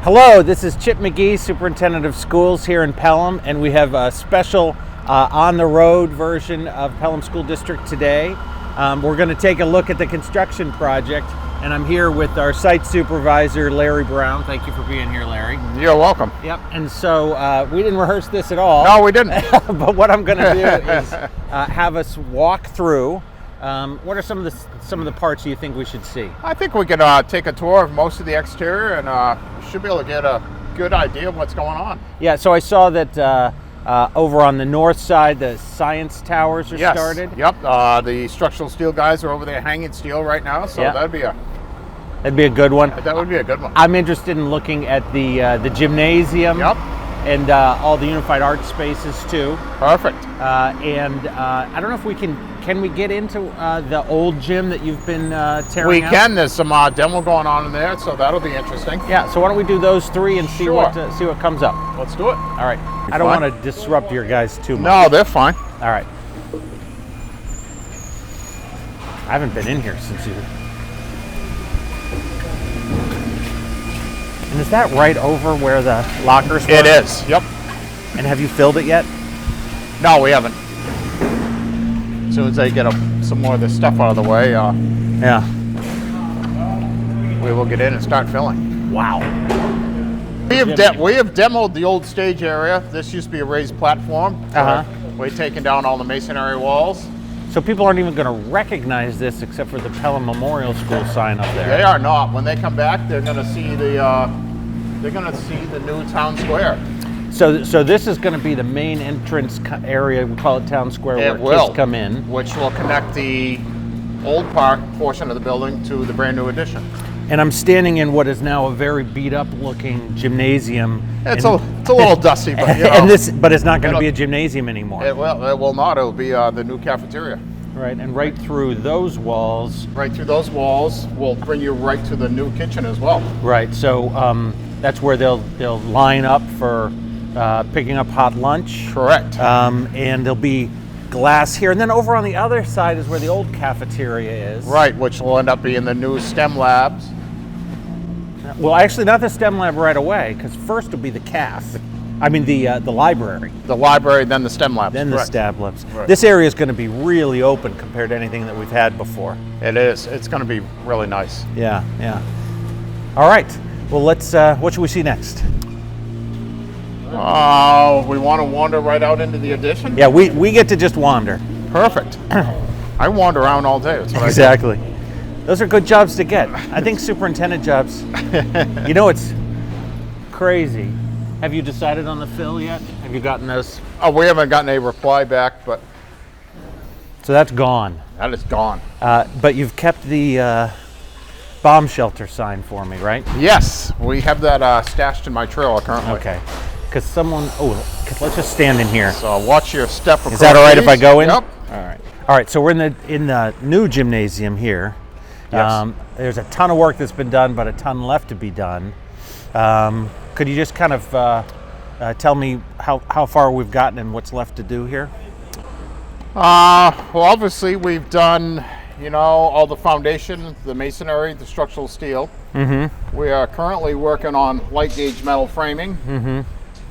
Hello, this is Chip McGee, Superintendent of Schools here in Pelham, and we have a special on-the-road version of Pelham School District today. We're going to take a look at the construction project, and I'm here with our site supervisor, Larry Brown. Thank you for being here, Larry. You're welcome. Yep, and so we didn't rehearse this at all. No, we didn't. But what I'm going to do is have us walk through. What are some of the parts you think we should see? I think we could take a tour of most of the exterior, and should be able to get a good idea of what's going on. Yeah, so I saw that over on the north side, the science towers are started. Yep, the structural steel guys are over there hanging steel right now, so that'd be a good one. That would be a good one. I'm interested in looking at the gymnasium. Yep. And all the unified art spaces too. Perfect. And I don't know if we can we get into the old gym that you've been tearing out? We can. There's some demo going on in there, so that'll be interesting. Yeah. So why don't we do those three and see what comes up? Let's do it. All right. I don't want to disrupt your guys too much. No, they're fine. All right. I haven't been in here since you. And is that right over where the lockers were? It is, yep. And have you filled it yet? No, we haven't. As soon as I get some more of this stuff out of the way, we will get in and start filling. Wow. We have demoed the old stage area. This used to be a raised platform. We're taking down all the masonry walls. So people aren't even going to recognize this except for the Pelham Memorial School sign up there. They are not. When they come back, they're going to see the new town square. So this is going to be the main entrance area. We call it Town Square, where kids come in, which will connect the old park portion of the building to the brand new addition. And I'm standing in what is now a very beat up looking gymnasium. It's a little dusty, but but it's not going to be a gymnasium anymore. It will not. It'll be the new cafeteria. Right, and right through those walls. Right through those walls will bring you right to the new kitchen as well. Right. So that's where they'll line up for picking up hot lunch. Correct. And there'll be glass here, and then over on the other side is where the old cafeteria is. Right, which will end up being the new STEM labs. Well, actually, not the STEM lab right away, because first will be the caf. I mean, the library. The library, then the STEM labs. Then correct. The STEM labs. Right. This area is going to be really open compared to anything that we've had before. It is. It's going to be really nice. Yeah, yeah. All right. Well, let's. What should we see next? We want to wander right out into the addition? Yeah, we get to just wander. Perfect. I wander around all day. That's what exactly. Those are good jobs to get. I think superintendent jobs. You know, it's crazy. Have you decided on the fill yet? Have you gotten those? Oh, we haven't gotten a reply back, but. So that's gone. That is gone. But you've kept the bomb shelter sign for me, right? Yes, we have that stashed in my trailer currently. Okay. Because let's just stand in here. So watch your step across. Is that all right if I go in? Yep. All right. So we're in the new gymnasium here. Yes. There's a ton of work that's been done, but a ton left to be done. Could you just kind of tell me how far we've gotten and what's left to do here? Well, obviously we've done, all the foundation, the masonry, the structural steel. Mm-hmm. We are currently working on light gauge metal framing,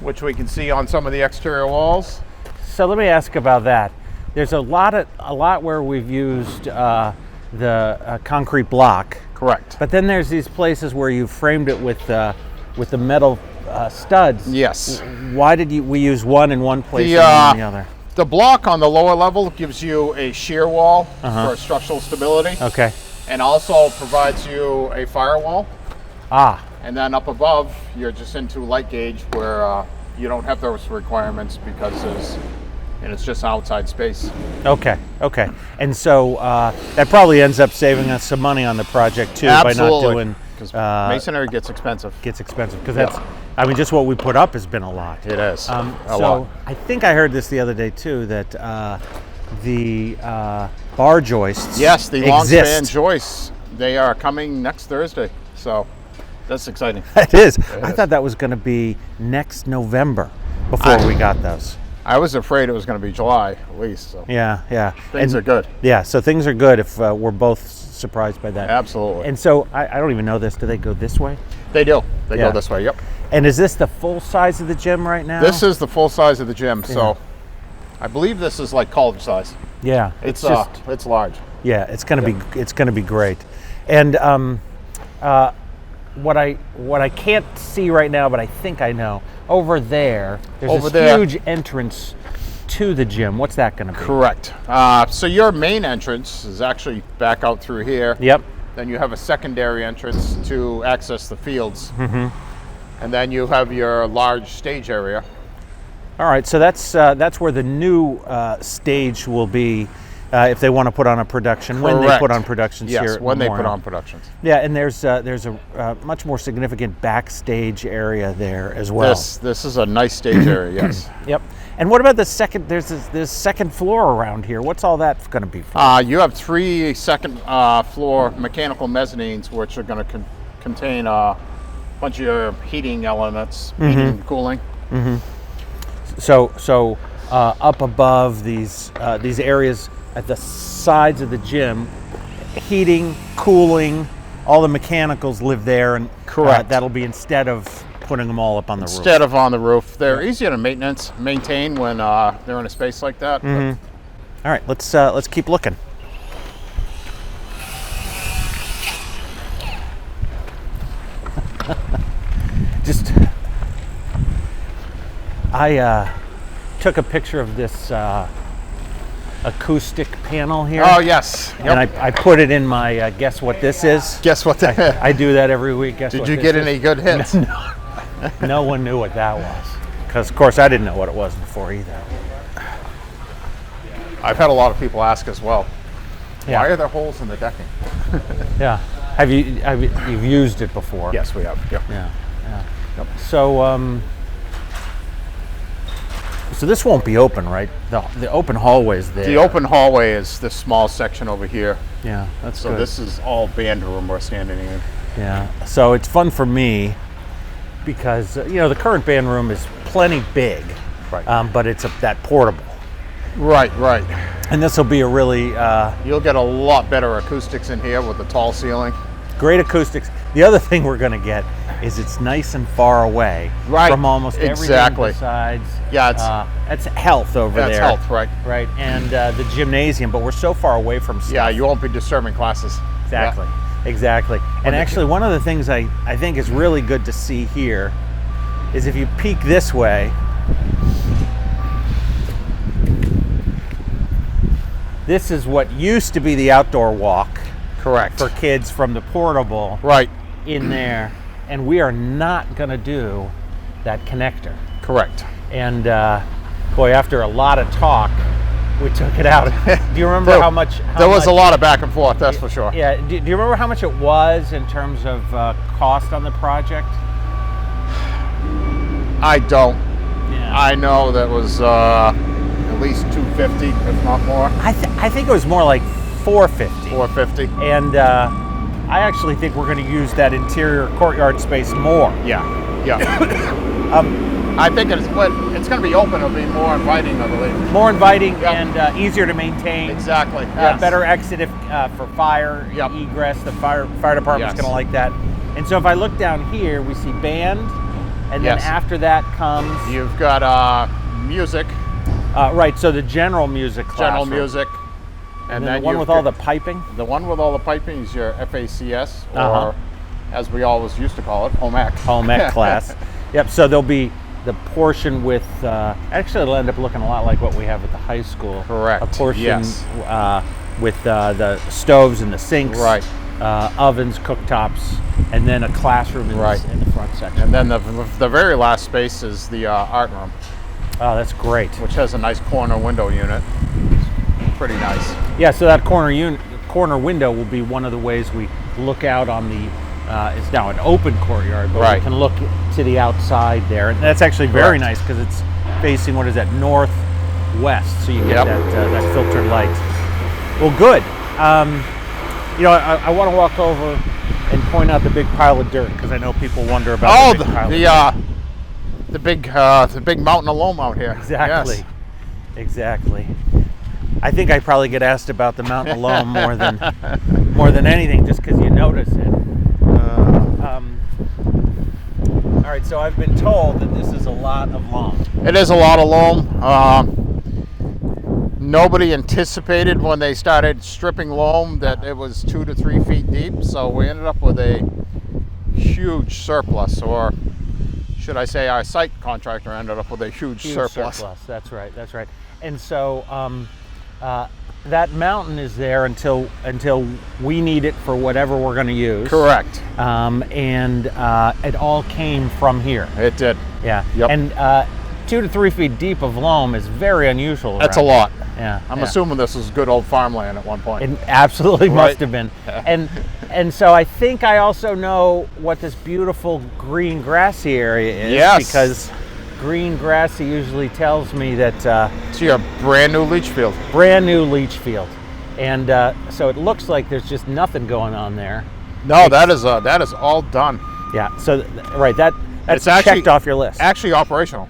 which we can see on some of the exterior walls. So let me ask about that. There's a lot where we've used the concrete block. Correct. But then there's these places where you framed it with the metal studs. Yes. Why did we use one in one place and the other? The block on the lower level gives you a shear wall for structural stability. Okay. And also provides you a firewall. And then up above, you're just into light gauge where you don't have those requirements because it's just outside space. Okay. And so that probably ends up saving us some money on the project too. Absolutely. By not doing. Because masonry gets expensive. Because that's, I mean, just what we put up has been a lot. It is. A lot. I think I heard this the other day too, that the bar joists. Yes, the long span joists. They are coming next Thursday. So that's exciting. It is. I thought that was going to be next November before we got those. I was afraid it was going to be July at least. So. Yeah. Things are good. Yeah, so things are good if we're both surprised by that. Absolutely. And so I don't even know this. Do they go this way? They do. They Yeah. go this way. Yep. And is this the full size of the gym right now? This is the full size of the gym. So I believe this is like college size. Yeah. It's just it's large. yeah. It's gonna be great. And what I can't see right now, but I think I know, over there, there's this huge entrance to the gym. What's that going to be? Correct. So your main entrance is actually back out through here. Yep. Then you have a secondary entrance to access the fields. Mm-hmm. And then you have your large stage area. All right, so that's where the new stage will be if they want to put on a production. Correct. When they put on productions yes, here at when Memorial. they put on productions. Yeah, and there's a much more significant backstage area there as well. This is a nice stage area, yes. Yep. And what about the second? There's this second floor around here. What's all that going to be for? You have 3 second floor mechanical mezzanines, which are going to contain a bunch of your heating elements, heating and cooling. Mm-hmm. So up above these areas at the sides of the gym, heating, cooling, all the mechanicals live there, and correct. That'll be instead of putting them all up on the roof. Instead of on the roof, they're easier to maintain when they're in a space like that. Mm-hmm. All right, let's keep looking. Just, I took a picture of this acoustic panel here. Oh yes, yep. And I put it in my guess what this is. Guess what? I do that every week. Guess Did what you this get is? any good hits? No one knew what that was, because of course I didn't know what it was before either. I've had a lot of people ask as well. Yeah. Why are there holes in the decking? Yeah. You've used it before? Yes, we have. Yep. Yeah. Yep. So so this won't be open, right? The open hallway is there. The open hallway is this small section over here. Yeah, that's So good. this is all band room we're standing in. Yeah. So it's fun for me because the current band room is plenty big, Right. But it's that portable. Right. And this will be a really You'll get a lot better acoustics in here with the tall ceiling. great acoustics. The other thing we're going to get is it's nice and far away from almost everything besides. Yeah, that's health over there. That's health, right? Right, and the gymnasium, but we're so far away from stuff. Yeah, you won't be disturbing classes. Exactly. Yeah. Exactly. And actually, one of the things I think is really good to see here is if you peek this way, this is what used to be the outdoor walk. Correct. For kids from the portable. Right. In there. And we are not going to do that connector. Correct. And boy, after a lot of talk, we took it out. Do you remember how much? There was a lot of back and forth, that's for sure. Yeah. Do you remember how much it was in terms of cost on the project? I don't. Yeah. I know that was at least $250, if not more. I think it was more like $450. $450. And I actually think we're going to use that interior courtyard space more. Yeah. I think it's going to be open. It'll be more inviting, I believe. More inviting and easier to maintain. Exactly. Yes. Better exit for fire egress. The fire department's going to like that. And so if I look down here, we see band, and then after that comes you've got music. Right. So the general music classroom. General music. And then the one with all the piping? The one with all the piping is your FACS, or as we always used to call it, Home Ec. Home Ec class. Yep, so there'll be the portion with, actually it'll end up looking a lot like what we have at the high school. Correct. A portion with the stoves and the sinks, ovens, cooktops, and then a classroom in the front section. And then the very last space is the art room. Oh, that's great. Which has a nice corner window unit. Pretty nice. Yeah, so that corner window will be one of the ways we look out on the, it's now an open courtyard, but we can look to the outside there. And that's actually very nice because it's facing, what is that, northwest, so you get that filtered light. Well, good. I want to walk over and point out the big pile of dirt because I know people wonder about the big pile of dirt. The big mountain of loam out here. Exactly. Yes. Exactly. I think I probably get asked about the mountain of loam more than anything, just because you notice it. right, so I've been told that this is a lot of loam. It is a lot of loam. Nobody anticipated when they started stripping loam that it was 2 to 3 feet deep, so we ended up with a huge surplus, or should I say our site contractor ended up with a huge surplus. That's right, that's right. And so that mountain is there until we need it for whatever we're going to use. Correct. And it all came from here. It did. Yeah. Yep. And 2 to 3 feet deep of loam is very unusual. That's a lot. Yeah. I'm assuming this was good old farmland at one point. It absolutely Right. must have been. And so I think I also know what this beautiful green grassy area is. Yes. Because green grassy usually tells me that It's your brand new leach field. brand new leach field. And so it looks like there's just nothing going on there. No, that is all done. Yeah. So right, that's It's actually checked off your list. Actually operational.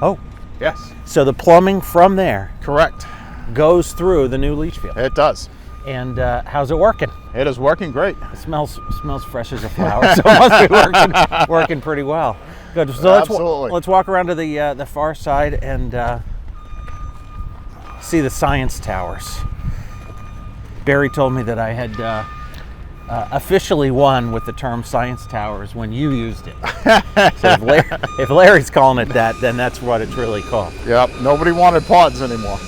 Oh. Yes. So the plumbing from there Correct. goes through the new leach field. It does. And how's it working? It is working great. It smells fresh as a flower, so it must be working pretty well. Good. So Absolutely. let's walk around to the far side and see the science towers. Barry told me that I had officially won with the term science towers when you used it. So if Larry's calling it that, then that's what it's really called. Yep. Nobody wanted pods anymore.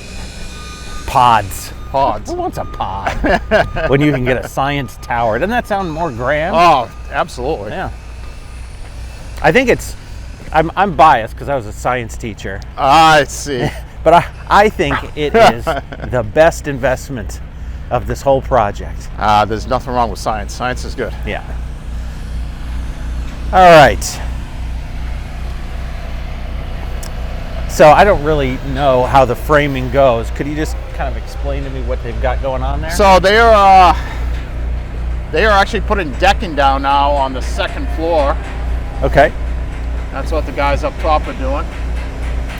Pods. Pods. Who wants a pod when you can get a science tower? Doesn't that sound more grand? Oh, absolutely. Yeah. I think I'm biased because I was a science teacher, I see. but I think it is the best investment of this whole project. There's nothing wrong with science. Science is good. Yeah. All right. So I don't really know how the framing goes. Could you just kind of explain to me what they've got going on there? So they are actually putting decking down now on the second floor. Okay. That's what the guys up top are doing.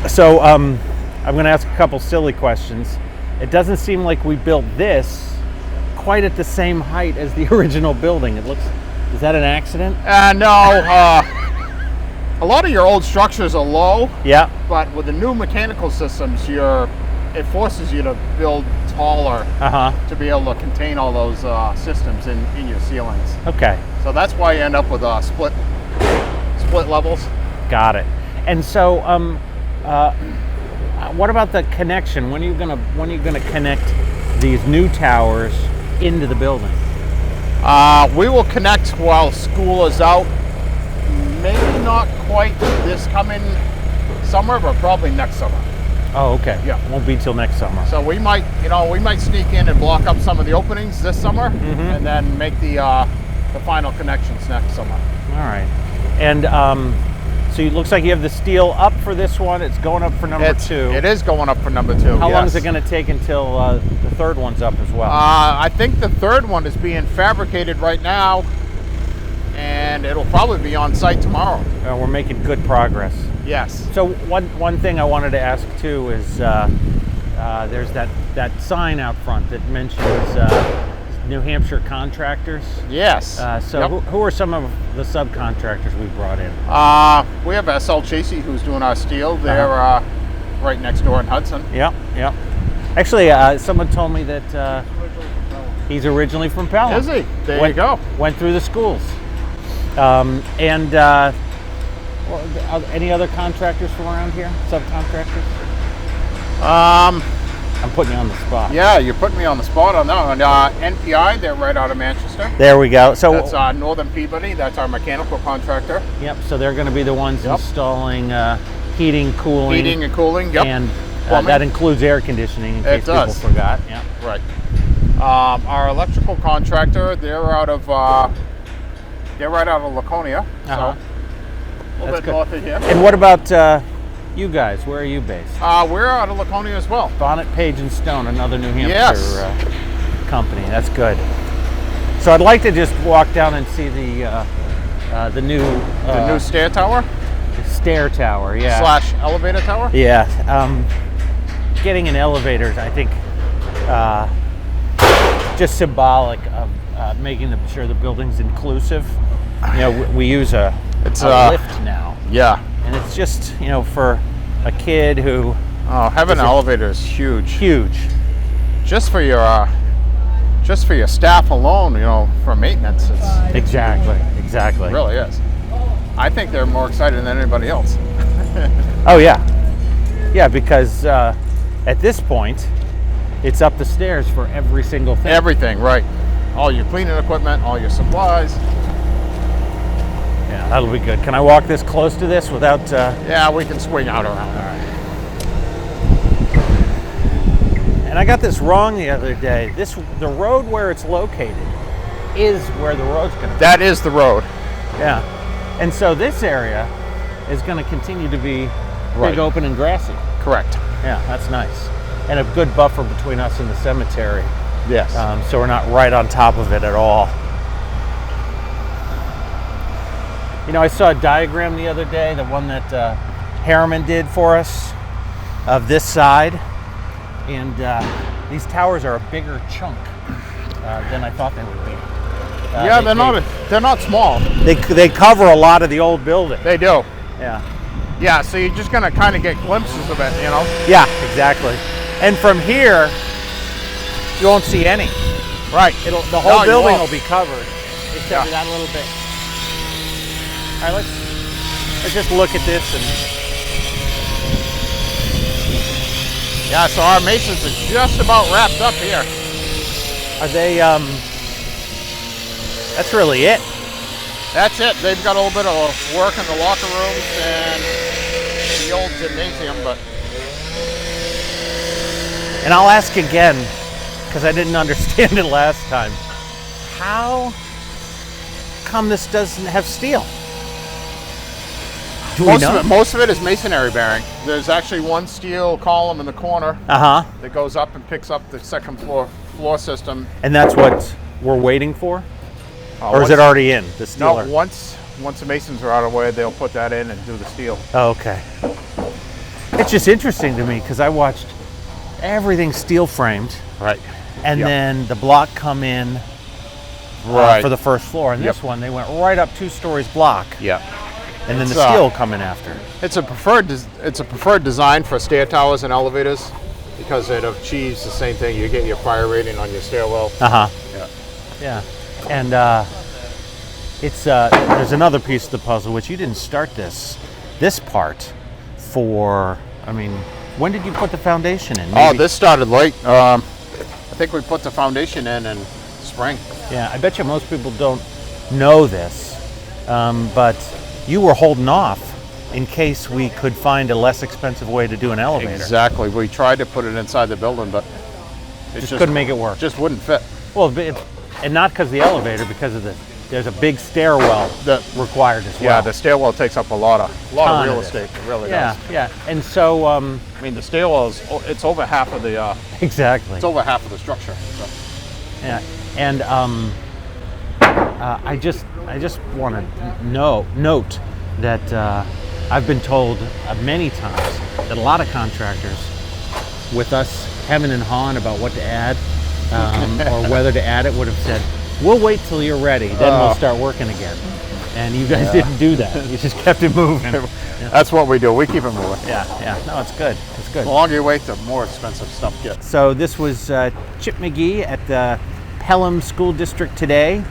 So I'm going to ask a couple silly questions. It doesn't seem like we built this quite at the same height as the original building. Is that an accident? No. A lot of your old structures are low. Yeah. But with the new mechanical systems, it forces you to build taller to be able to contain all those systems in your ceilings. Okay. So that's why you end up with split levels. Got it. And so, what about the connection? When are you gonna connect these new towers into the building? We will connect while school is out. Maybe not quite this coming summer, but probably next summer. Oh, okay. Yeah. Won't be till next summer. So we might sneak in and block up some of the openings this summer, and then make the final connections next summer. All right. And so it looks like you have the steel up for this one. It's going up for number 2. It is going up for number 2. How long is it going to take until the third one's up as well? I think the third one is being fabricated right now, and it'll probably be on site tomorrow. We're making good progress. Yes. So one thing I wanted to ask too is there's that sign out front that mentions New Hampshire contractors. Yes. Who are some of the subcontractors we brought in? We have SL Chasey, who's doing our steel. They're right next door in Hudson. Yep. Actually, someone told me that he's originally from Pelham. Is he? There you go. Went through the schools. Any other contractors from around here? Subcontractors? I'm putting you on the spot. Yeah, you're putting me on the spot on that one. NPI, they're right out of Manchester. There we go. So that's Northern Peabody. That's our mechanical contractor. Yep. So they're going to be the ones installing heating, cooling. Heating and cooling. Yep. And that includes air conditioning. In case people forgot. Yeah. Right. Our electrical contractor, they're right out of Laconia. So a little bit north of here. And what about you guys? Where are you based? We're out of Laconia as well. Bonnet, Page and Stone, another New Hampshire company. That's good. So I'd like to just walk down and see the new stair tower. Stair tower, yeah. / elevator tower. Yeah. Getting an elevator, I think, just symbolic of making sure the building's inclusive. You know, we use a lift now. Yeah. And it's just, you know, for a kid who... Oh, having an elevator is huge. Huge. Just for your staff alone, you know, for maintenance, it's Exactly. it really is. I think they're more excited than anybody else. Oh, yeah. Yeah, because at this point, it's up the stairs for every single thing. Everything, right? All your cleaning equipment, all your supplies. Yeah, that'll be good. Can I walk this close to this without... Yeah, we can swing out around. All right. And I got this wrong the other day. The road where it's located is where the road's going to be. That is the road. Yeah. And so this area is going to continue to be Right. big, open, and grassy. Correct. Yeah, that's nice. And a good buffer between us and the cemetery. Yes. So we're not right on top of it at all. You know, I saw a diagram the other day, the one that Harriman did for us of this side. And these towers are a bigger chunk than I thought they would be. Yeah, they're not small. They cover a lot of the old building. They do. Yeah. Yeah, so you're just gonna kind of get glimpses of it, you know. Yeah, exactly. And from here, you won't see any. Right. The whole No, you building won't. will be covered, except Yeah. for that little bit. All right, let's just look at this and. Yeah, so our masons are just about wrapped up here. Are they? That's really it. That's it. They've got a little bit of work in the locker rooms and the old gymnasium, but And I'll ask again, because I didn't understand it last time. How come this doesn't have steel? Do we know? most of it is masonry bearing. There's actually one steel column in the corner Uh-huh. that goes up and picks up the second floor system. And that's what we're waiting for? Or is it already in, the steel? No, once the masons are out of the way, they'll put that in and do the steel. Oh, okay. It's just interesting to me because I watched everything steel framed, Right. and Yep. then the block come in Right. for the first floor. And this Yep. one, they went right up 2 stories block, Yeah. and then It's, the steel come in after. It's a preferred design for stair towers and elevators because it achieves the same thing. You get your fire rating on your stairwell. Uh-huh. Yeah. Yeah. And it's there's another piece of the puzzle, which you didn't start this part for, I mean, when did you put the foundation in? Oh, Maybe- this started late. I think we put the foundation in spring. Yeah, I bet you most people don't know this, but you were holding off in case we could find a less expensive way to do an elevator. Exactly. We tried to put it inside the building, but it Just couldn't make it work. just wouldn't fit. Well, and not because of the elevator, because of there's a big stairwell required as well. Yeah, the stairwell takes up a lot of Ton real of it. estate. It really Yeah, does. yeah. And so, I mean, the stairwell it's over half of the exactly. it's over half of the structure. So. Yeah, and I just want to note that I've been told many times that a lot of contractors, with us hemming and hawing about what to add or whether to add it, would have said, "We'll wait till you're ready, then we'll start working again." And you guys didn't do that. You just kept it moving. That's what we do. We keep it moving. Yeah, yeah. No, it's good. It's good. The longer you wait, the more expensive stuff gets. So this was Chip McGee at the Pelham School District today.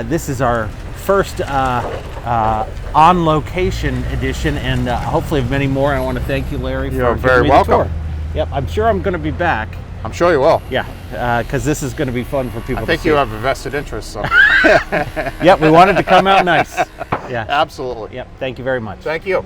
This is our first on location edition, and hopefully many more. I want to thank you, Larry, for You're giving very me the welcome. tour. Yep, I'm sure I'm going to be back. I'm sure you will. Yeah, because this is going to be fun for people I think to see. you have a vested interest. So. Yep, we wanted to come out nice. Yeah. Absolutely. Yep. Thank you very much. Thank you.